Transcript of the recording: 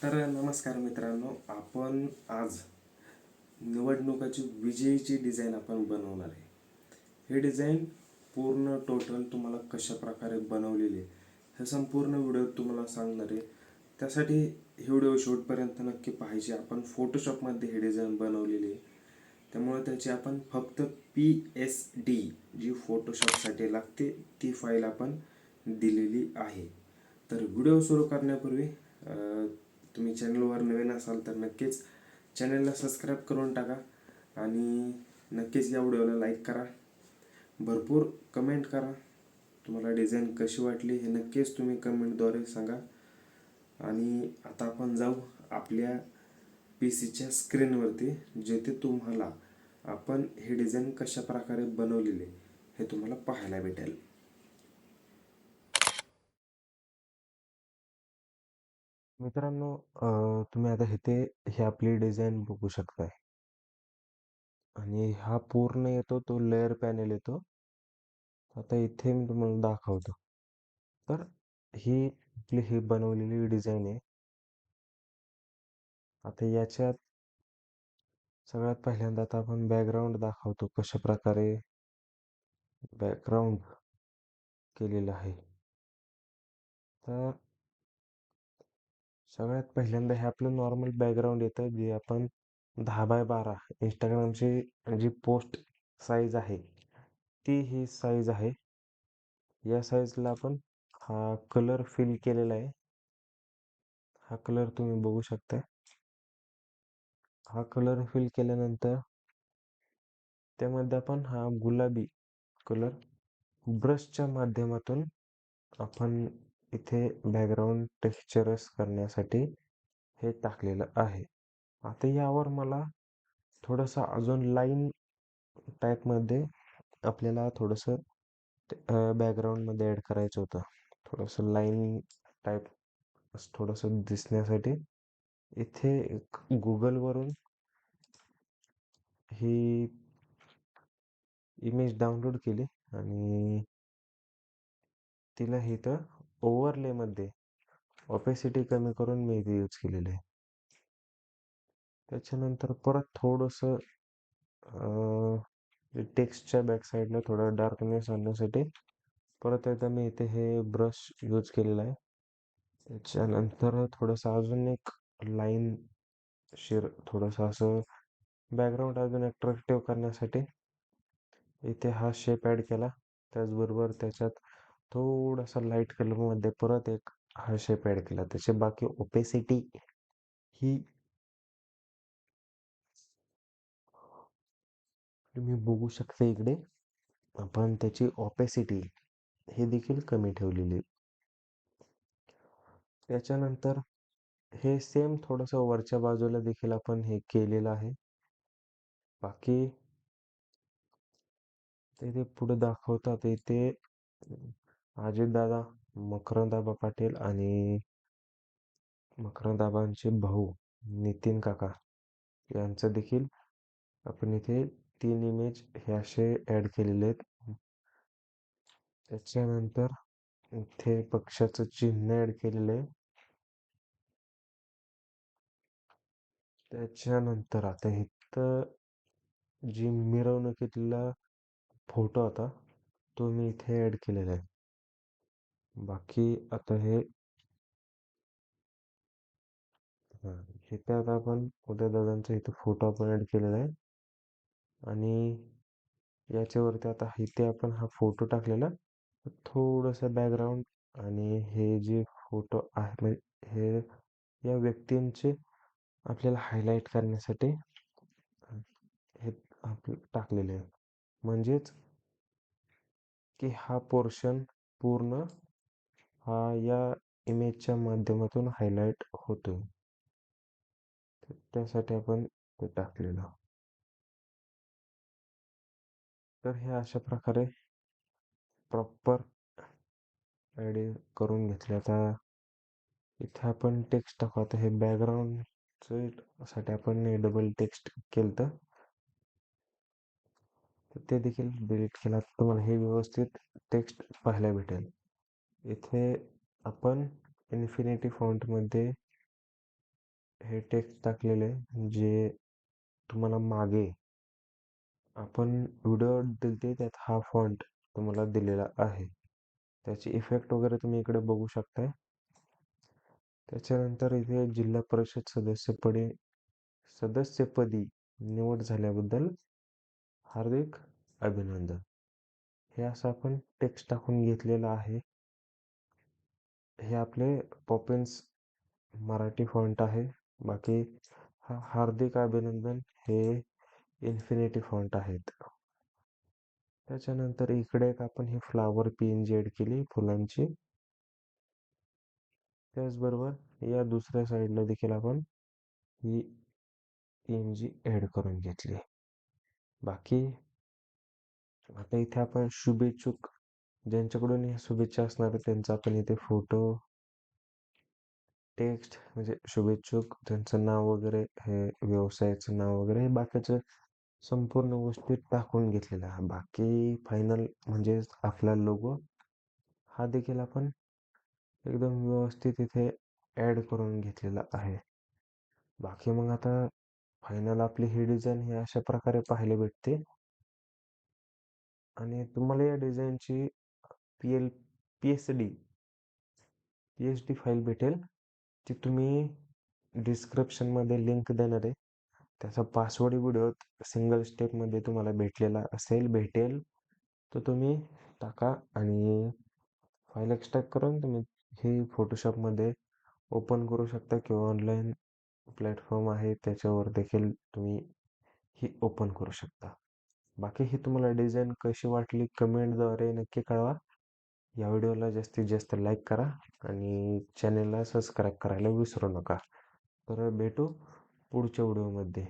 तर नमस्कार मित्रांनो, आपण आज निवडणुकाची विजयीची डिझाईन आपण बनवणार आहे. हे डिझाईन पूर्ण टोटल तुम्हाला कशा प्रकारे बनवलेली आहे हे संपूर्ण व्हिडिओ तुम्हाला सांगणार आहे. त्यासाठी हे व्हिडिओ शेवटपर्यंत नक्की पाहिजे. आपण फोटोशॉपमध्ये हे डिझाईन बनवलेली आहे, त्यामुळे त्याची आपण फक्त PSD जी फोटोशॉपसाठी लागते ती फाईल आपण दिलेली आहे. तर व्हिडिओ सुरू करण्यापूर्वी तुम्ही चॅनलवर नवीन असाल तर नक्कीच चॅनलला सबस्क्राईब करून टाका आणि नक्कीच या व्हिडिओला लाईक करा. भरपूर कमेंट करा. तुम्हाला डिझाईन कशी वाटली हे नक्कीच तुम्ही कमेंटद्वारे सांगा. आणि आता आपण जाऊ आपल्या PC च्या स्क्रीनवरती, जेथे तुम्हाला आपण हे डिझाईन कशा प्रकारे बनवलेले हे तुम्हाला पाहायला भेटेल. मित्रांनो, तुम्ही आता इथे ही आपली डिझाईन बघू शकताय आणि हा पूर्ण येतो तो लेअर पॅनेल येतो. आता इथे मी तुम्हाला दाखवतो. तर ही आपली ही बनवलेली डिझाईन आहे. आता याच्यात सगळ्यात पहिल्यांदा आता आपण बॅकग्राऊंड दाखवतो, कशा प्रकारे बॅकग्राऊंड केलेलं आहे. तर सगळ्यात पहिल्यांदा हे आपलं नॉर्मल बॅकग्राऊंड येतं, जे आपण 10x12 इंस्टाग्रामची जी पोस्ट साईज आहे ती ही साईज आहे. या साईजला आपण हा कलर फिल केलेला आहे. हा कलर तुम्ही बघू शकता. हा कलर फिल केल्यानंतर त्यामध्ये आपण हा गुलाबी कलर ब्रशच्या माध्यमातून आपण इथे बॅकग्राऊंड टेक्स्चरस करण्यासाठी हे टाकलेलं आहे. आता यावर मला थोडंसं अजून लाईन टाईपमध्ये आपल्याला थोडंसं बॅकग्राऊंडमध्ये ॲड करायचं होतं. थोडंसं लाईन टाईप थोडंसं दिसण्यासाठी इथे गुगलवरून ही इमेज डाउनलोड केली आणि तिला इथं ओव्हरलेमध्ये ऑपेसिटी कमी करून मी इथे यूज केलेलं आहे. त्याच्यानंतर परत थोडंसं टेक्स्टच्या बॅक साईडला थोडा डार्कनेस आणण्यासाठी परत एकदा मी इथे हे ब्रश यूज केलेला आहे. त्याच्यानंतर थोडंसं अजून एक लाईन थोडंसं असं बॅकग्राऊंड अजून अट्रॅक्टिव्ह करण्यासाठी इथे हा शेप ॲड केला. त्याचबरोबर त्याच्यात थोडासा लाईट कलरमध्ये परत एक हा शेप ॲड केला. त्याची बाकी ओपेसिटी ही तुम्ही बघू शकता. इकडे आपण त्याची ऑपेसिटी हे देखील कमी ठेवलेली. त्याच्यानंतर हे सेम थोडंसं वरच्या बाजूला देखील आपण हे केलेलं आहे. बाकी ते पुढे दाखवतात इथे अजितदादा, मकरंदाबा पाटील आणि मकरंदाबांचे भाऊ नितीन काका यांचं देखील आपण इथे 3 इमेज हे असे ॲड केलेले आहेत. त्याच्यानंतर इथे पक्षाचं चिन्ह ॲड केलेलं आहे. त्याच्यानंतर आता इथं जी मिरवणुकीतला फोटो होता तो मी इथे ॲड केलेला आहे. बाकी आता हे इथे आता आपण उदयदादांचा इथे फोटो आपण ॲड केलेला आहे आणि याच्यावरती आता इथे आपण हा फोटो टाकलेला. थोडंसं बॅकग्राऊंड आणि हे जे फोटो आहे म्हणजे हे या व्यक्तींचे आपल्याला हायलाईट करण्यासाठी हे आपलं टाकलेले आहे. म्हणजेच की हा पोर्शन पूर्ण हा या इमेजच्या माध्यमातून हायलाईट होतो. त्यासाठी आपण ते टाकलेलं. तर हे अशा प्रकारे प्रॉपर ॲड करून घेतले. आता इथे आपण टेक्स्ट टाकू. आता हे बॅकग्राऊंडचं साठी आपण डबल टेक्स्ट केलं तर ते देखील डिलीट केला. तुम्हाला हे व्यवस्थित टेक्स्ट पाहायला भेटेल. इथे आपण इन्फिनिटी फॉन्टमध्ये हे टेक्स्ट टाकलेले आहे, जे तुम्हाला मागे आपण व्हिडिओ दिलते त्यात हा फॉन्ट तुम्हाला दिलेला आहे. त्याची इफेक्ट वगैरे तुम्ही इकडे बघू शकताय. त्याच्यानंतर इथे जिल्हा परिषद सदस्यपदी निवड झाल्याबद्दल हार्दिक अभिनंदन. हे असं आपण टेक्स्ट टाकून घेतलेलं आहे. हे आपले पॉपिन्स मराठी फॉन्ट आहे. बाकी हा हार्दिक अभिनंदन हे इन्फिनिटी फॉन्ट आहेत. त्याच्यानंतर इकडे एक आपण ही फ्लावर PNG ऍड केली फुलांची. त्याचबरोबर या दुसऱ्या साईडला देखील आपण ही PNG ऍड करून घेतली. बाकी आता इथे आपण शुभेच्छुक ज्यांच्याकडून ह्या शुभेच्छा असणार आहेत त्यांचा आपण इथे फोटो, टेक्स्ट म्हणजे शुभेच्छुक त्यांचं नाव वगैरे, हे व्यवसायाचं नाव वगैरे, हे बाकीचं संपूर्ण गोष्टी टाकून घेतलेल्या आहे. बाकी फायनल म्हणजे आपला लोगो हा देखील आपण एकदम व्यवस्थित इथे ऍड करून घेतलेला आहे. बाकी मग आता फायनल आपली ही डिझाईन ही अशा प्रकारे पाहायला भेटते. आणि तुम्हाला या डिझाईनची PSD फाईल भेटेल, ती तुम्ही डिस्क्रिप्शनमध्ये लिंक देणार आहे. त्याचा पासवर्ड व्हिडिओ सिंगल स्टेपमध्ये तुम्हाला भेटेल, तो तुम्ही टाका आणि फाईल एक्स्ट्रॅक्ट करून तुम्ही हे फोटोशॉपमध्ये ओपन करू शकता किंवा ऑनलाईन प्लॅटफॉर्म आहे त्याच्यावर देखील तुम्ही ही ओपन करू शकता. बाकी ही तुम्हाला डिझाईन कशी वाटली कमेंटद्वारे नक्की कळवा. या व्हिडिओला जास्तीत जास्त लाईक करा आणि चॅनेलला सबस्क्राईब करायला विसरू नका. तर भेटू पुढच्या व्हिडिओमध्ये.